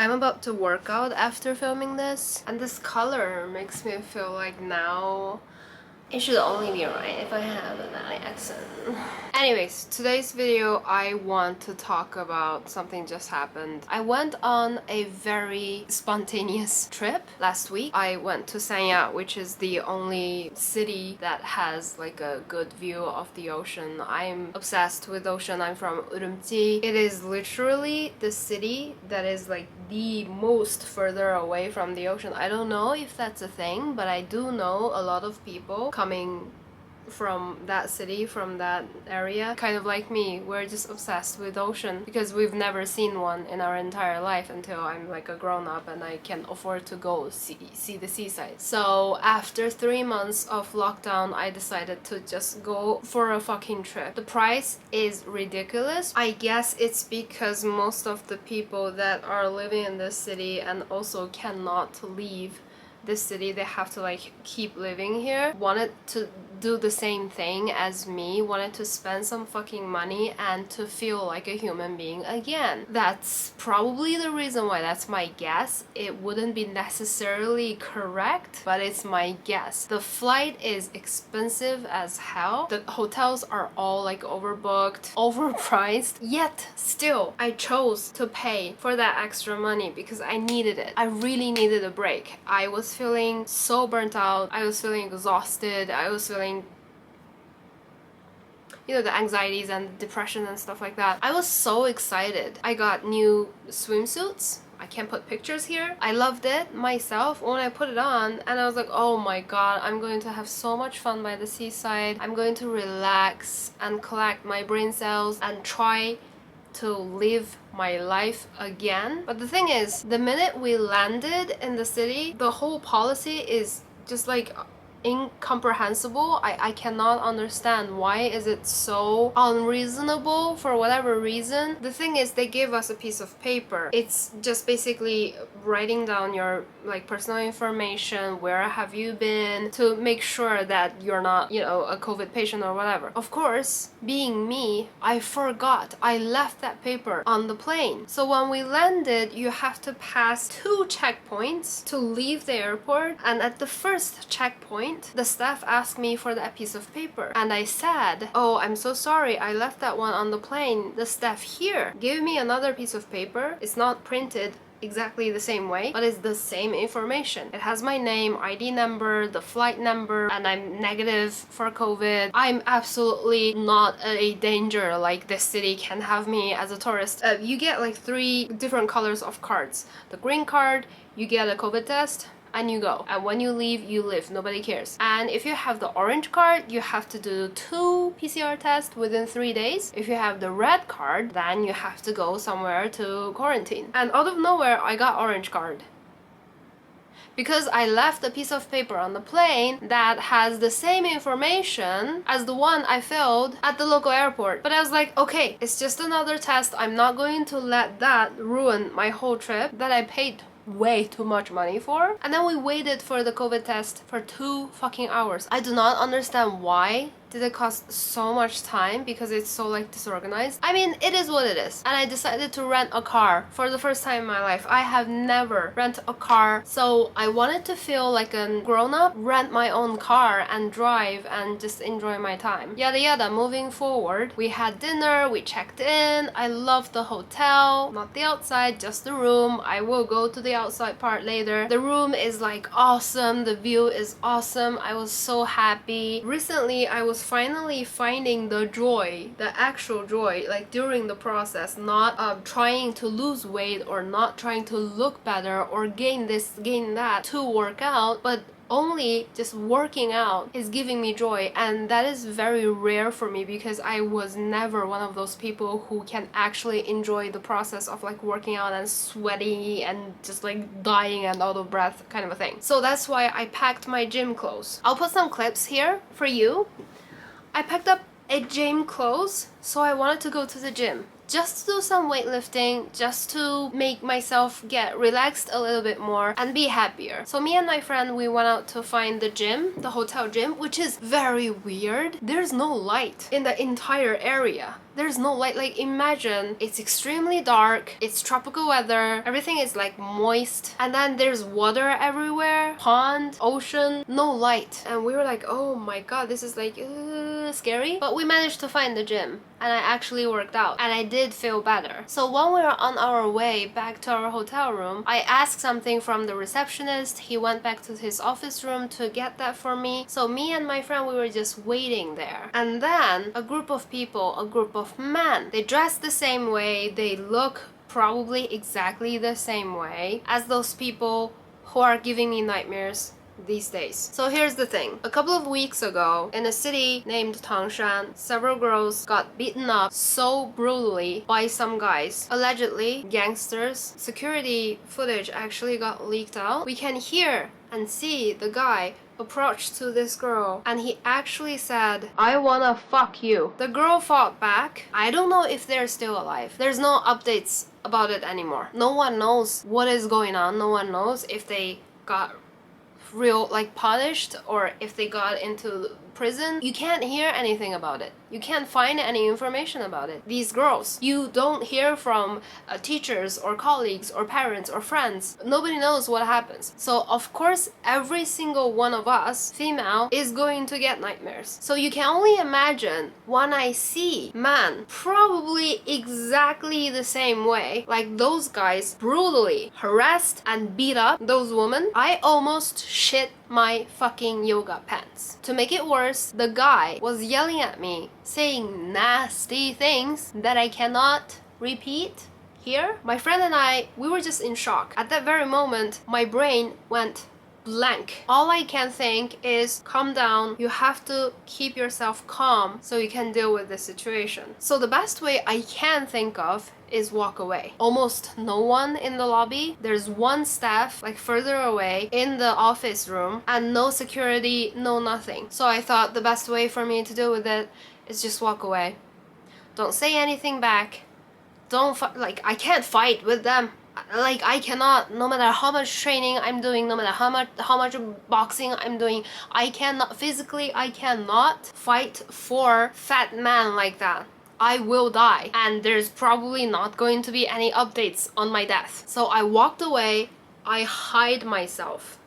I'm about to work out after filming this, and this color makes me feel like now it should only be right if I have an accent. Anyways, today's video I want to talk about something just happened. I went on a very spontaneous trip last week. I went to Sanya, which is the only city that has like a good view of the ocean. I'm obsessed with ocean. I'm from Urumqi. It is literally the city that is like the most further away from the ocean. I don't know if that's a thing, but I do know a lot of people coming from that city, from that area, kind of like me. We're just obsessed with ocean because we've never seen one in our entire life until I'm like a grown-up and I can afford to go see the seaside. So after 3 months of lockdown, I decided to just go for a fucking trip. The price is ridiculous. I guess it's because most of the people that are living in this city and also cannot leave this city, they have to like keep living here, wanted to do the same thing as me, wanted to spend some fucking money and to feel like a human being again. That's probably the reason why. That's my guess. It wouldn't be necessarily correct, but it's my guess. The flight is expensive as hell. The hotels are all like overbooked, overpriced, yet still I chose to pay for that extra money because I needed it. I really needed a break. I was feeling so burnt out. I was feeling exhausted. I was feeling, you know, the anxieties and depression and stuff like that. I was so excited. I got new swimsuits. I can't put pictures here. I loved it myself when I put it on, and I was like, oh my god, I'm going to have so much fun by the seaside. I'm going to relax and collect my brain cells and try to live my life again. But the thing is, the minute we landed in the city, the whole policy is just like incomprehensible. I cannot understand why is it so unreasonable for whatever reason. The thing is, they give us a piece of paper. It's just basically writing down your like personal information, where have you been, to make sure that you're not, you know, a COVID patient or whatever. Of course, being me, I forgot. I left that paper on the plane. So when we landed, you have to pass 2 checkpoints to leave the airport, and at the first checkpoint the staff asked me for that piece of paper, and I said, oh, I'm so sorry, I left that one on the plane. The staff here gave me another piece of paper. It's not printed exactly the same way, but it's the same information. It has my name, ID number, the flight number, and I'm negative for COVID. I'm absolutely not a danger. Like, this city can have me as a tourist. You get like 3 different colors of cards. The green card, you get a COVID test, and you go. And when you leave, you live. Nobody cares. And if you have the orange card, you have to do 2 PCR tests within 3 days. If you have the red card, then you have to go somewhere to quarantine. And out of nowhere, I got orange card, because I left a piece of paper on the plane that has the same information as the one I filled at the local airport. But I was like, okay, it's just another test. I'm not going to let that ruin my whole trip that I paid way too much money for. And then we waited for the COVID test for 2 fucking hours. I do not understand why did it cost so much time, because it's so like disorganized. I mean, it is what it is. And I decided to rent a car for the first time in my life. I have never rented a car, so I wanted to feel like a grown-up, rent my own car and drive and just enjoy my time. Yada yada. Moving forward, we had dinner, we checked in. I loved the hotel, not the outside, just the room. I will go to the outside part later. The room is like awesome, the view is awesome. I was so happy. Recently I was finally finding the joy, the actual joy, like during the process, not trying to lose weight or not trying to look better or gain this, gain that to work out, but only just working out is giving me joy. And that is very rare for me, because I was never one of those people who can actually enjoy the process of like working out and sweaty and just like dying and out of breath kind of a thing. So that's why I packed my gym clothes. I'll put some clips here for you. I packed up a gym clothes, so I wanted to go to the gym. Just to do some weightlifting, just to make myself get relaxed a little bit more and be happier. So me and my friend, we went out to find the gym, the hotel gym, which is very weird. There's no light in the entire area. There's no light. Like, imagine it's extremely dark, it's tropical weather, everything is like moist, and then there's water everywhere, pond, ocean, no light. And we were like, oh my god, this is like scary. But we managed to find the gym, and I actually worked out, and I did feel better. So when we were on our way back to our hotel room, I asked something from the receptionist. He went back to his office room to get that for me. So me and my friend, we were just waiting there. And then a group of people, a group of men, they dress the same way, they look probably exactly the same way as those people who are giving me nightmares these days. So here's the thing. A couple of weeks ago, in a city named Tangshan, several girls got beaten up so brutally by some guys. Allegedly, gangsters. Security footage actually got leaked out. We can hear and see the guy approach to this girl, and he actually said, "I wanna fuck you." The girl fought back. I don't know if they're still alive. There's no updates about it anymore. No one knows what is going on. No one knows if they got real like punished or if they got into prison. You can't hear anything about it. You can't find any information about it. These girls, you don't hear from teachers or colleagues or parents or friends. Nobody knows what happens. So of course every single one of us, female, is going to get nightmares. So you can only imagine when I see man probably exactly the same way, like those guys brutally harassed and beat up those women, I almost shit my fucking yoga pants. To make it worse, the guy was yelling at me, saying nasty things that I cannot repeat here. My friend and I, we were just in shock. At that very moment, my brain went blank. All I can think is, calm down, you have to keep yourself calm so you can deal with the situation. So the best way I can think of is walk away. Almost no one in the lobby. There's one staff like further away in the office room, and no security, no nothing. So I thought the best way for me to deal with it is just walk away. Don't say anything back. Don't like, I can't fight with them. Like, I cannot, no matter how much training I'm doing, no matter how much boxing I'm doing, I cannot physically, I cannot fight for fat man like that. I will die, and there's probably not going to be any updates on my death. So I walked away. I hide myself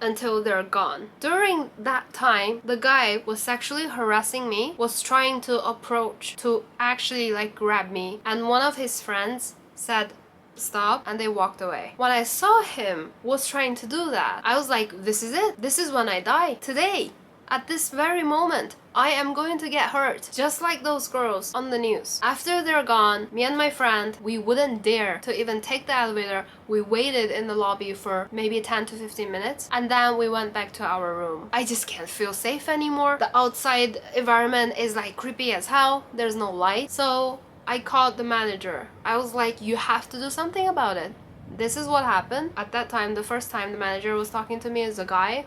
until they're gone. During that time, the guy was sexually harassing me, was trying to approach to actually like grab me, and one of his friends said stop, and they walked away. When I saw him was trying to do that, I was like, this is it. This is when I die. Today, at this very moment, I am going to get hurt, just like those girls on the news. After they're gone, me and my friend, we wouldn't dare to even take the elevator. We waited in the lobby for maybe 10 to 15 minutes, and then we went back to our room. I just can't feel safe anymore. The outside environment is like creepy as hell. There's no light. So I called the manager. I was like, you have to do something about it. This is what happened. At that time, the first time the manager was talking to me as a guy,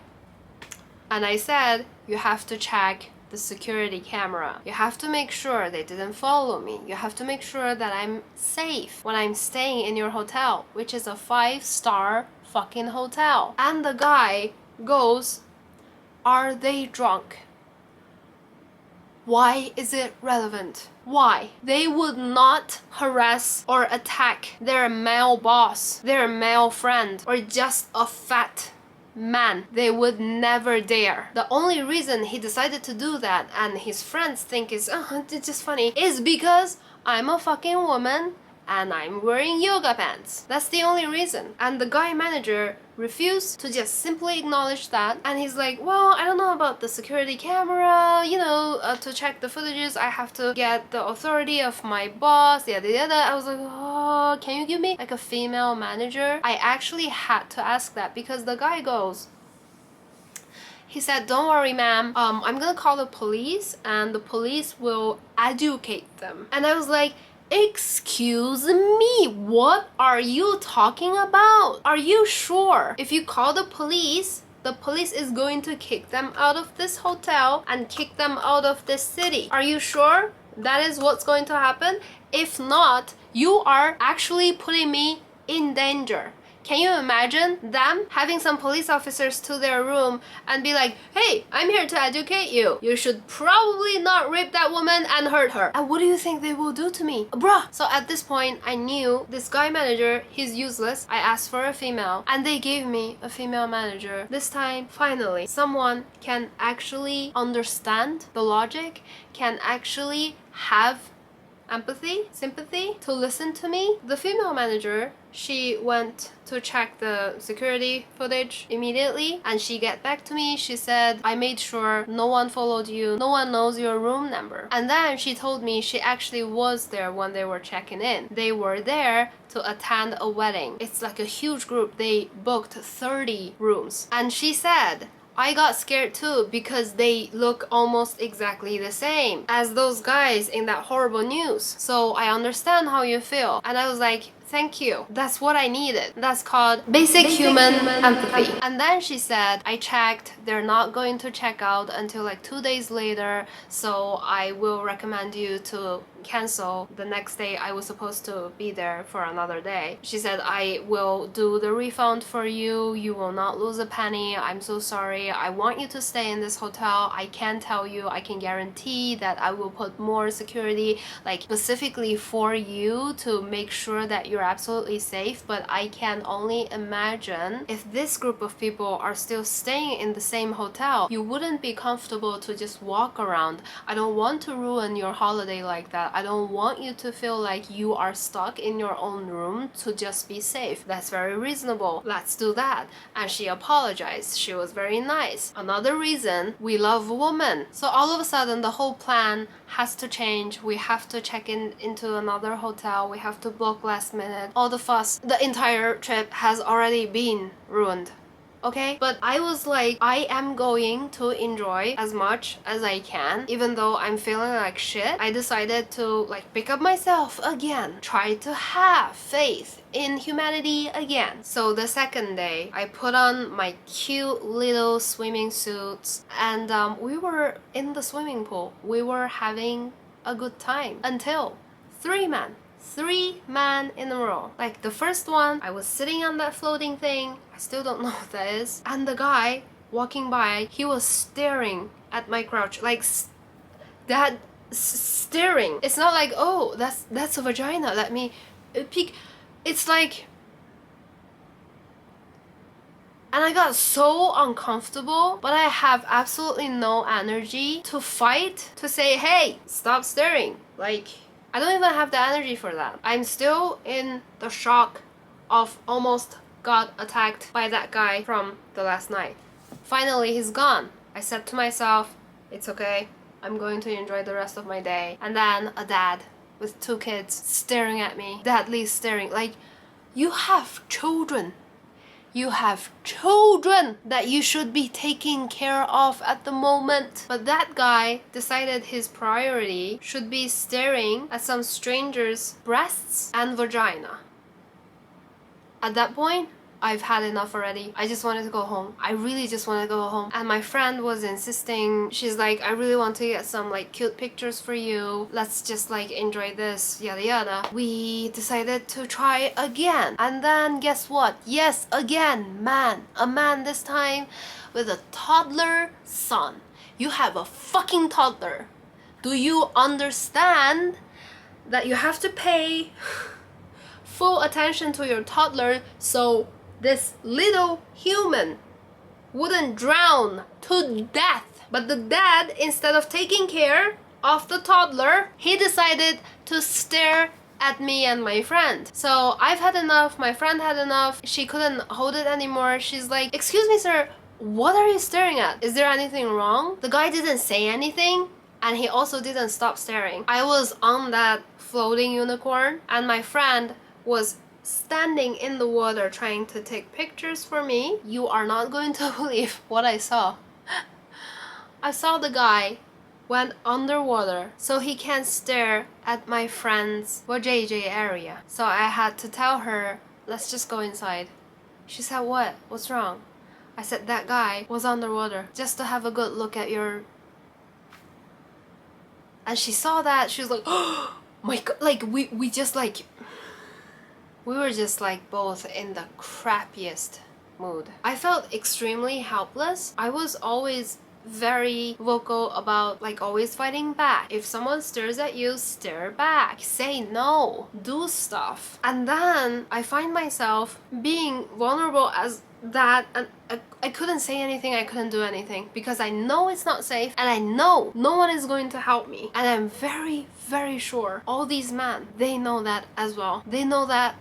and I said, you have to check the security camera. You have to make sure they didn't follow me. You have to make sure that I'm safe when I'm staying in your hotel, which is a 5-star fucking hotel. And the guy goes, are they drunk? Why is it relevant? Why? They would not harass or attack their male boss, their male friend, or just a fat man. They would never dare. The only reason he decided to do that, and his friends think is, oh, it's just funny, is because I'm a fucking woman and I'm wearing yoga pants. That's the only reason. And the guy manager refused to just simply acknowledge that, and he's like, well, I don't know about the security camera, you know, to check the footages I have to get the authority of my boss, yada yada. I was like, oh, can you give me like a female manager? I actually had to ask that because the guy goes, he said, don't worry ma'am, I'm gonna call the police and the police will educate them. And I was like, excuse me, what are you talking about? Are you sure? If you call the police is going to kick them out of this hotel and kick them out of this city. Are you sure that is what's going to happen? If not, you are actually putting me in danger. Can you imagine them having some police officers to their room and be like, hey, I'm here to educate you. You should probably not rape that woman and hurt her. And what do you think they will do to me? Bruh. So at this point, I knew this guy manager, he's useless. I asked for a female and they gave me a female manager. This time, finally, someone can actually understand the logic, can actually have empathy, sympathy to listen to me. The female manager, she went to check the security footage immediately and she get back to me. She said, I made sure no one followed you, no one knows your room number. And then she told me she actually was there when they were checking in. They were there to attend a wedding. It's like a huge group. They booked 30 rooms. And she said, I got scared too because they look almost exactly the same as those guys in that horrible news. So I understand how you feel. And I was like, thank you. That's what I needed. That's called basic human empathy. And then she said, I checked, they're not going to check out until like 2 days later, so I will recommend you to cancel. The next day I was supposed to be there for another day. She said, I will do the refund for you. You will not lose a penny. I'm so sorry. I want you to stay in this hotel. I can tell you, I can guarantee that I will put more security, like specifically for you to make sure that you're absolutely safe. But I can only imagine if this group of people are still staying in the same hotel, you wouldn't be comfortable to just walk around. I don't want to ruin your holiday like that. I don't want you to feel like you are stuck in your own room to just be safe. That's very reasonable. Let's do that. And she apologized. She was very nice. Another reason, we love women. So all of a sudden the whole plan has to change. We have to check in into another hotel. We have to book last minute. All the fuss. The entire trip has already been ruined. Okay, but I was like, I am going to enjoy as much as I can, even though I'm feeling like shit. I decided to like pick up myself again, try to have faith in humanity again. So the second day, I put on my cute little swimming suits and we were in the swimming pool. We were having a good time until three men in a row. Like the first one, I was sitting on that floating thing. I still don't know what that is. And the guy walking by, he was staring at my crotch, like that staring. It's not like, oh, that's a vagina, let me peek. It's like, and I got so uncomfortable, but I have absolutely no energy to fight, to say, hey, stop staring. Like, I don't even have the energy for that. I'm still in the shock of almost got attacked by that guy from the last night. Finally, he's gone. I said to myself, it's okay. I'm going to enjoy the rest of my day. And then a dad with 2 kids staring at me, deadly staring. Like, you have children. You have children that you should be taking care of at the moment. But that guy decided his priority should be staring at some stranger's breasts and vagina. At that point, I've had enough already. I just wanted to go home. I really just wanted to go home. And my friend was insisting. She's like, I really want to get some like cute pictures for you. Let's just like enjoy this, yada yada. We decided to try again. And then guess what? Yes, again, man. A man this time with a toddler son. You have a fucking toddler. Do you understand that you have to pay full attention to your toddler so this little human wouldn't drown to death? But the dad, instead of taking care of the toddler, he decided to stare at me and my friend. So I've had enough, my friend had enough, she couldn't hold it anymore. She's like, excuse me sir, what are you staring at? Is there anything wrong? The guy didn't say anything and he also didn't stop staring. I was on that floating unicorn and my friend was standing in the water trying to take pictures for me. You are not going to believe what I saw. I saw the guy went underwater so he can stare at my friend's JJ area. So I had to tell her, let's just go inside. She said, what? What's wrong? I said, that guy was underwater just to have a good look at your... And she saw that, she was like, oh my god, like we just like... We were just like both in the crappiest mood. I felt extremely helpless. I was always very vocal about like always fighting back. If someone stares at you, stare back. Say no. Do stuff. And then I find myself being vulnerable as that, and I couldn't say anything, I couldn't do anything because I know it's not safe and I know no one is going to help me. And I'm very, very sure all these men, they know that as well. They know that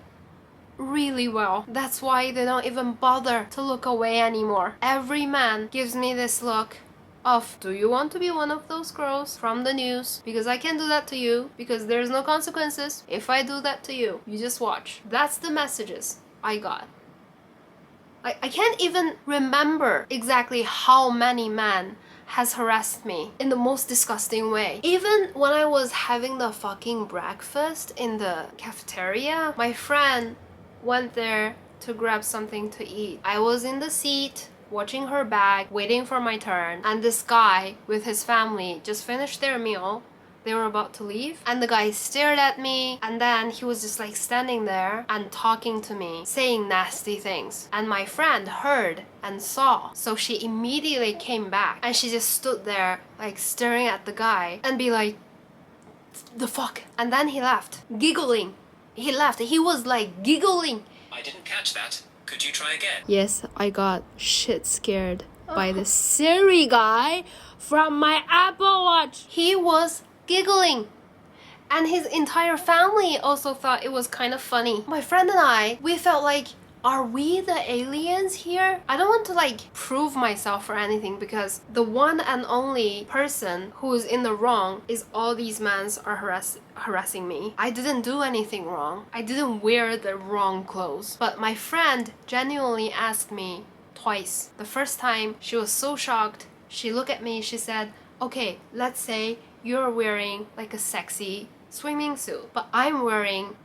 really well. That's why they don't even bother to look away anymore. Every man gives me this look of, do you want to be one of those girls from the news? Because I can do that to you, because there's no consequences if I do that to you. You just watch. That's the messages I got. I can't even remember exactly how many men has harassed me in the most disgusting way. Even when I was having the fucking breakfast in the cafeteria, my friend went there to grab something to eat. I was in the seat watching her bag, waiting for my turn, and this guy with his family just finished their meal. They were about to leave, and the guy stared at me, and then he was just like standing there and talking to me, saying nasty things. And my friend heard and saw, so she immediately came back and she just stood there like staring at the guy and be like, the fuck? And then he left, giggling. He left. He was like giggling. I didn't catch that. Could you try again? Yes, I got shit scared by the Siri guy from my Apple Watch. He was giggling. And his entire family also thought it was kind of funny. My friend and I, we felt like, are we the aliens here? I don't want to like prove myself or anything, because the one and only person who is in the wrong is all these men are harassing me. I didn't do anything wrong. I didn't wear the wrong clothes. But my friend genuinely asked me twice. The first time she was so shocked. She looked at me, she said, okay, let's say you're wearing like a sexy swimming suit, but I'm wearing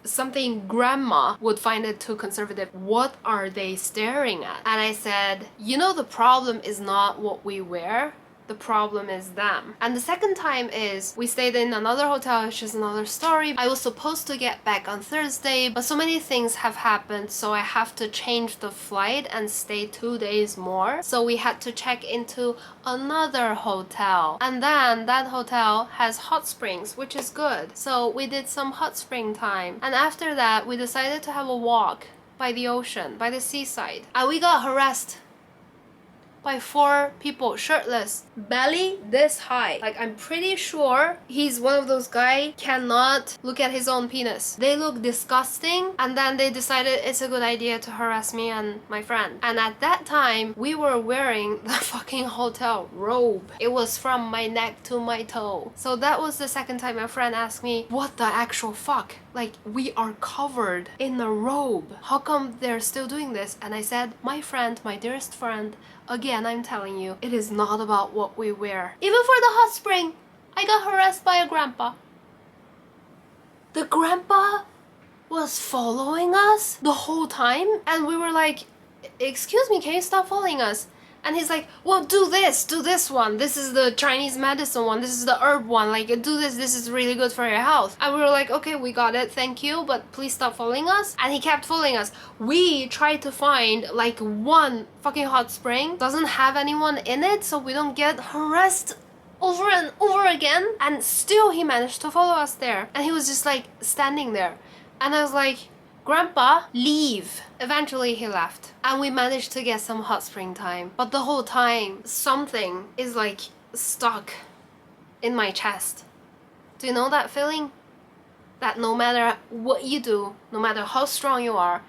something grandma would find it too conservative. What are they staring at? And I said, you know, the problem is not what we wear. The problem is them. And the second time is we stayed in another hotel, which is another story. I was supposed to get back on Thursday, but so many things have happened, so I have to change the flight and stay 2 days more. So we had to check into another hotel. And then that hotel has hot springs, which is good. So we did some hot spring time. And after that, we decided to have a walk by the ocean, by the seaside. And we got harassed by 4 people, shirtless, belly this high. Like, I'm pretty sure he's one of those guys cannot look at his own penis. They look disgusting, and then they decided it's a good idea to harass me and my friend. And at that time, we were wearing the fucking hotel robe. It was from my neck to my toe. So that was the second time my friend asked me, what the actual fuck? Like, we are covered in a robe. How come they're still doing this? And I said, my friend, my dearest friend, again, I'm telling you, it is not about what we wear. Even for the hot spring, I got harassed by a grandpa. The grandpa was following us the whole time, and we were like, excuse me, can you stop following us? And he's like, well, do this one. This is the Chinese medicine one. This is the herb one. Like, do this. This is really good for your health. And we were like, okay, we got it. Thank you. But please stop following us. And he kept following us. We tried to find like one fucking hot spring. Doesn't have anyone in it, so we don't get harassed over and over again. And still he managed to follow us there. And he was just like standing there. And I was like, Grandpa, leave. Eventually he left, and we managed to get some hot spring time. But the whole time, something is like stuck in my chest. Do you know that feeling? That no matter what you do, no matter how strong you are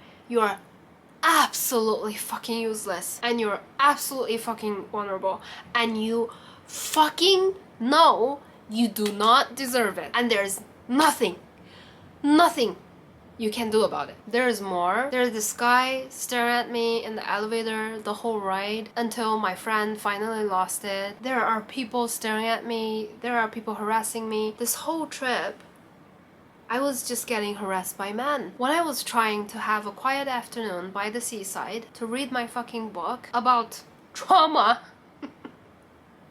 absolutely fucking useless, and you're absolutely fucking vulnerable, and you fucking know you do not deserve it, and there's nothing you can do about it. There's more. There's this guy staring at me in the elevator the whole ride until my friend finally lost it. There are people staring at me. There are people harassing me. This whole trip, I was just getting harassed by men. When I was trying to have a quiet afternoon by the seaside to read my fucking book about trauma,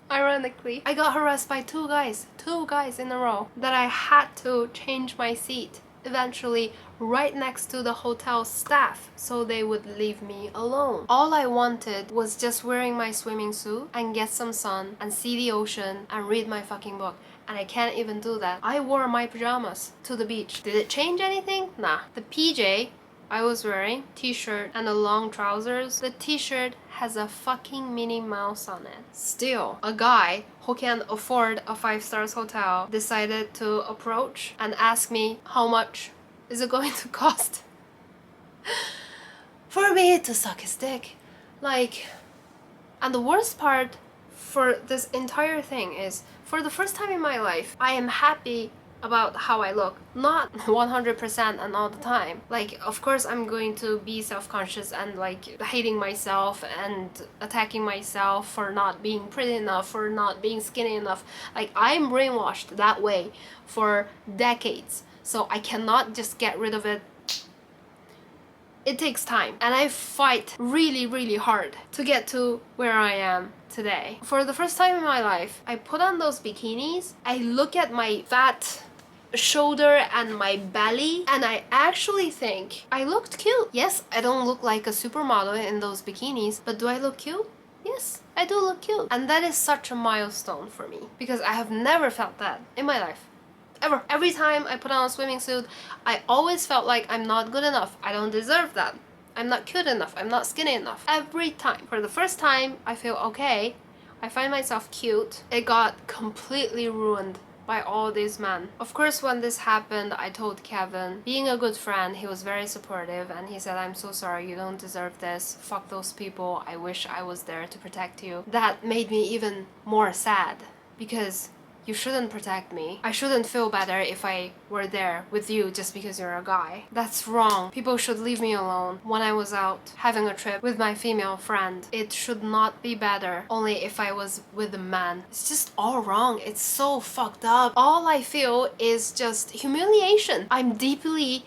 ironically, I got harassed by 2 guys in a row that I had to change my seat. Eventually right next to the hotel staff so they would leave me alone. All I wanted was just wearing my swimming suit and get some sun and see the ocean and read my fucking book. And I can't even do that. I wore my pajamas to the beach. Did it change anything? Nah. The PJ I was wearing, t-shirt and the long trousers, the t-shirt has a fucking Minnie Mouse on it. Still, a guy who can afford a 5-star hotel decided to approach and ask me how much is it going to cost for me to suck his dick. Like, and the worst part for this entire thing is, for the first time in my life, I am happy about how I look. Not 100% and all the time. Like, of course I'm going to be self-conscious and like hating myself and attacking myself for not being pretty enough, for not being skinny enough. Like, I'm brainwashed that way for decades. So I cannot just get rid of it. It takes time, and I fight really hard to get to where I am today. For the first time in my life, I put on those bikinis, I look at my fat shoulder and my belly, and I actually think I looked cute. Yes, I don't look like a supermodel in those bikinis, but do I look cute? Yes, I do look cute. And that is such a milestone for me, because I have never felt that in my life. Ever. Every time I put on a swimming suit, I always felt like I'm not good enough. I don't deserve that. I'm not cute enough. I'm not skinny enough. Every time. For the first time, I feel okay. I find myself cute. It got completely ruined by all these men. Of course, when this happened, I told Kevin, being a good friend, he was very supportive, and he said, I'm so sorry, you don't deserve this. Fuck those people. I wish I was there to protect you. That made me even more sad, because you shouldn't protect me. I shouldn't feel better if I were there with you just because you're a guy. That's wrong. People should leave me alone. When I was out having a trip with my female friend, it should not be better only if I was with a man. It's just all wrong. It's so fucked up. All I feel is just humiliation. I'm deeply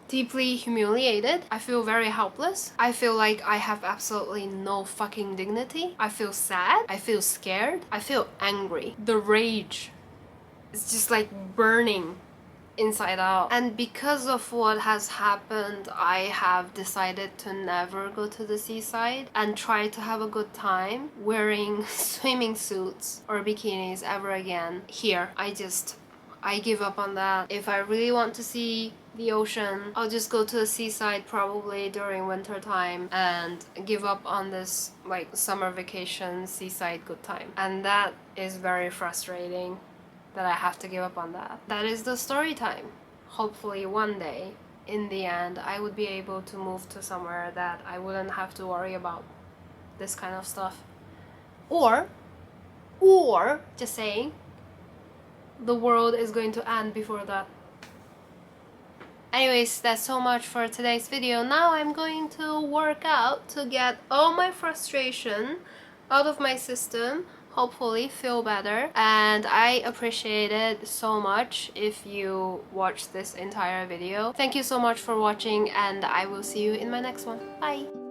humiliated. I feel very helpless. I feel like I have absolutely no fucking dignity. I feel sad. I feel scared. I feel angry. The rage is just like burning inside out. And because of what has happened, I have decided to never go to the seaside and try to have a good time wearing swimming suits or bikinis ever again. Here, I give up on that. If I really want to see the ocean, I'll just go to the seaside probably during winter time and give up on this like summer vacation seaside good time. And that is very frustrating that I have to give up on that. That is the story time. Hopefully one day, in the end, I would be able to move to somewhere that I wouldn't have to worry about this kind of stuff. Or just saying, the world is going to end before that. Anyways, that's so much for today's video. Now I'm going to work out to get all my frustration out of my system, hopefully feel better. And I appreciate it so much if you watched this entire video. Thank you so much for watching, and I will see you in my next one. Bye!